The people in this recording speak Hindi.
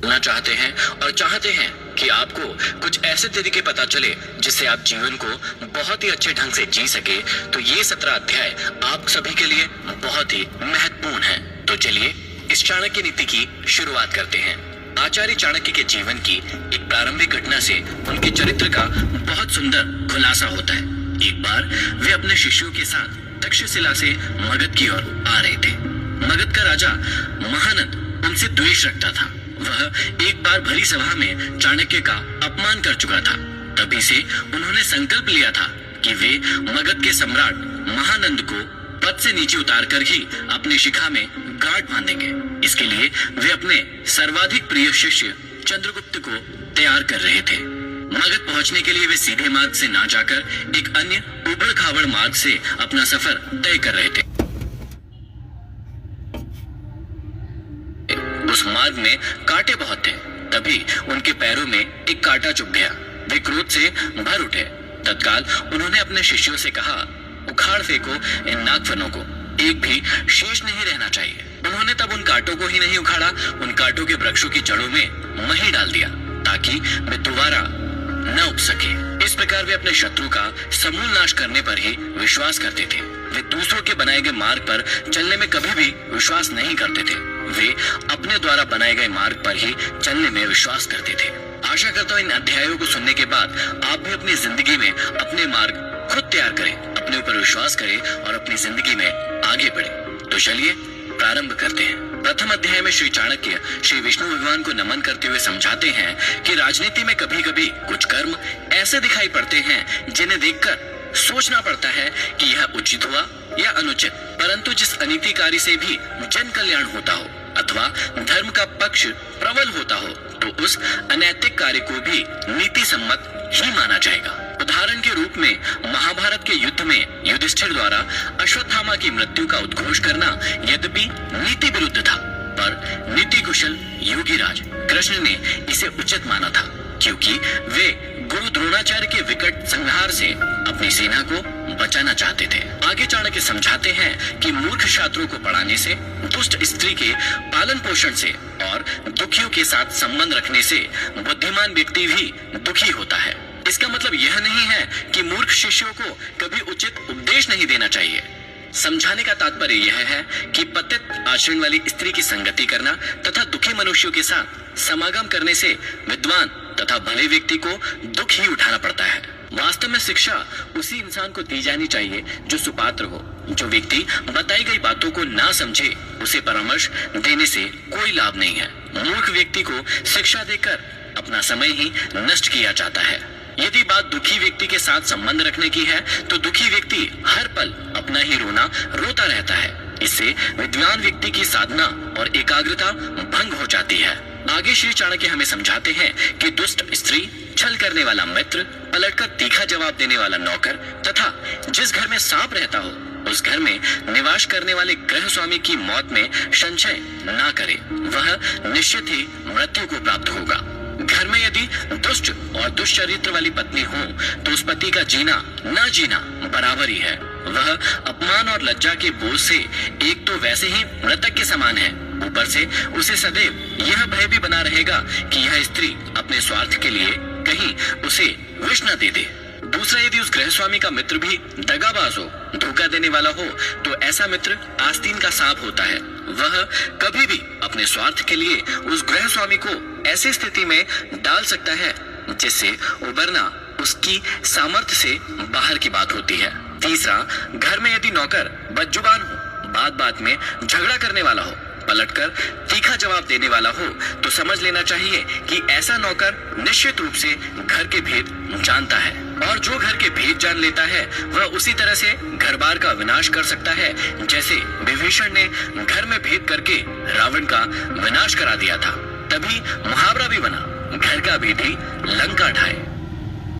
ना चाहते हैं और चाहते हैं कि आपको कुछ ऐसे तरीके पता चले जिससे आप जीवन को बहुत ही अच्छे ढंग से जी सके, तो ये 17 अध्याय आप सभी के लिए बहुत ही महत्वपूर्ण है। तो चलिए इस चाणक्य नीति की शुरुआत करते हैं। आचार्य चाणक्य के जीवन की एक प्रारंभिक घटना से उनके चरित्र का बहुत सुंदर खुलासा होता है। एक बार वे अपने शिष्यों के साथ तक्षशिला से मगध की ओर आ रहे थे। मगध का राजा महानंद उनसे द्वेष रखता था। वह एक बार भरी सभा में चाणक्य का अपमान कर चुका था। तभी से उन्होंने संकल्प लिया था कि वे मगध के सम्राट महानंद को पद से नीचे उतारकर ही अपनी शिखा में गांठ बांधेंगे। इसके लिए वे अपने सर्वाधिक प्रिय शिष्य चंद्रगुप्त को तैयार कर रहे थे। मगध पहुंचने के लिए वे सीधे मार्ग से ना जाकर एक अन्य उबड़ खाबड़ मार्ग से अपना सफर तय कर रहे थे। उस मार्ग में कांटे बहुत थे। तभी उनके पैरों में एक कांटा चुभ गया। वे क्रोध से भर उठे। तत्काल उन्होंने अपने शिष्यों से कहा, उखाड़ फेंको इन नागफनों को, एक भी शेष नहीं रहना चाहिए। उन्होंने तब उन कांटों को ही नहीं उखाड़ा, उन कांटों के वृक्षों की जड़ों में मही डाल दिया ताकि वे दोबारा न उग सके। इस प्रकार वे अपने शत्रु का समूल नाश करने पर ही विश्वास करते थे। वे दूसरों के बनाए गए मार्ग पर चलने में कभी भी विश्वास नहीं करते थे। वे अपने द्वारा बनाए गए मार्ग पर ही चलने में विश्वास करते थे। आशा करता हूँ इन अध्यायों को सुनने के बाद आप भी अपनी जिंदगी में अपने मार्ग खुद तैयार करें, अपने ऊपर विश्वास करें और अपनी जिंदगी में आगे बढ़े। तो चलिए प्रारंभ करते हैं। प्रथम अध्याय में श्री चाणक्य श्री विष्णु भगवान को नमन करते हुए समझाते हैं कि राजनीति में कभी कभी कुछ कर्म ऐसे दिखाई पड़ते हैं जिन्हें देखकर सोचना पड़ता है कि यह उचित हुआ या अनुचित, परंतु जिस अनीतिकारी से भी जन कल्याण होता हो अथवा धर्म का पक्ष प्रबल होता हो तो उस अनैतिक कार्य को भी नीति सम्मत ही माना जाएगा। उदाहरण के रूप में महाभारत के युद्ध में युधिष्ठिर द्वारा अश्वत्थामा की मृत्यु का उद्घोष करना यद्यपि नीति विरुद्ध था, पर नीति कुशल योगीराज कृष्ण ने इसे उचित माना था, क्योंकि वे गुरु द्रोणाचार्य के विकट संहार से अपनी सेना को बचाना चाहते थे। आगे चाणक्य समझाते हैं कि मूर्ख छात्रों को पढ़ाने से, दुष्ट स्त्री के पालन पोषण से और दुखियों के साथ संबंध रखने से बुद्धिमान व्यक्ति भी दुखी होता है। इसका मतलब यह नहीं है कि मूर्ख शिष्यों को कभी उचित उपदेश नहीं देना चाहिए। समझाने का तात्पर्य यह है कि पतित आचरण वाली स्त्री की संगति करना तथा दुखी मनुष्यों के साथ समागम करने से विद्वान तथा भले व्यक्ति को दुख ही उठाना पड़ता है। वास्तव में शिक्षा उसी इंसान को दी जानी चाहिए जो सुपात्र हो। जो व्यक्ति बताई गई बातों को ना समझे उसे परामर्श देने से कोई लाभ नहीं है। मूर्ख व्यक्ति को शिक्षा देकर अपना समय ही नष्ट किया जाता है। यदि बात दुखी व्यक्ति के साथ संबंध रखने की है तो दुखी व्यक्ति हर पल अपना ही रोना रोता रहता है। इससे विद्वान व्यक्ति की साधना और एकाग्रता भंग हो जाती है। आगे श्री चाणक्य हमें समझाते हैं कि दुष्ट स्त्री, छल करने वाला मित्र, पलटकर तीखा जवाब देने वाला नौकर तथा जिस घर में सांप रहता हो उस घर में निवास करने वाले गृह स्वामी की मौत में संशय ना करे, वह निश्चित ही मृत्यु को प्राप्त होगा। घर में यदि दुष्ट और दुष्चरित्र वाली पत्नी हो तो उस पति का जीना न जीना बराबर ही है। वह अपमान और लज्जा के बोझ से एक तो वैसे ही मृतक के समान है, ऊपर से उसे सदैव यह भय भी बना रहेगा कि यह स्त्री अपने स्वार्थ के लिए कहीं उसे विष न दे दे। दूसरा, यदि उस गृह स्वामी का मित्र भी दगाबाज हो, धोखा देने वाला हो तो ऐसा मित्र आस्तीन का सांप होता है। वह कभी भी अपने स्वार्थ के लिए उस गृह स्वामी को ऐसी स्थिति में डाल सकता है जिससे उबरना उसकी सामर्थ्य से बाहर की बात होती है। तीसरा, घर में यदि नौकर बदजुबान हो, बात बात में झगड़ा करने वाला हो, पलटकर तीखा जवाब देने वाला हो तो समझ लेना चाहिए कि ऐसा नौकर निश्चित रूप से घर के भेद जानता है, और जो घर के भेद जान लेता है वह उसी तरह से घर बार का विनाश कर सकता है जैसे विभीषण ने घर में भेद करके रावण का विनाश करा दिया था। तभी मुहावरा भी बना, घर का भेदी लंका ढाए।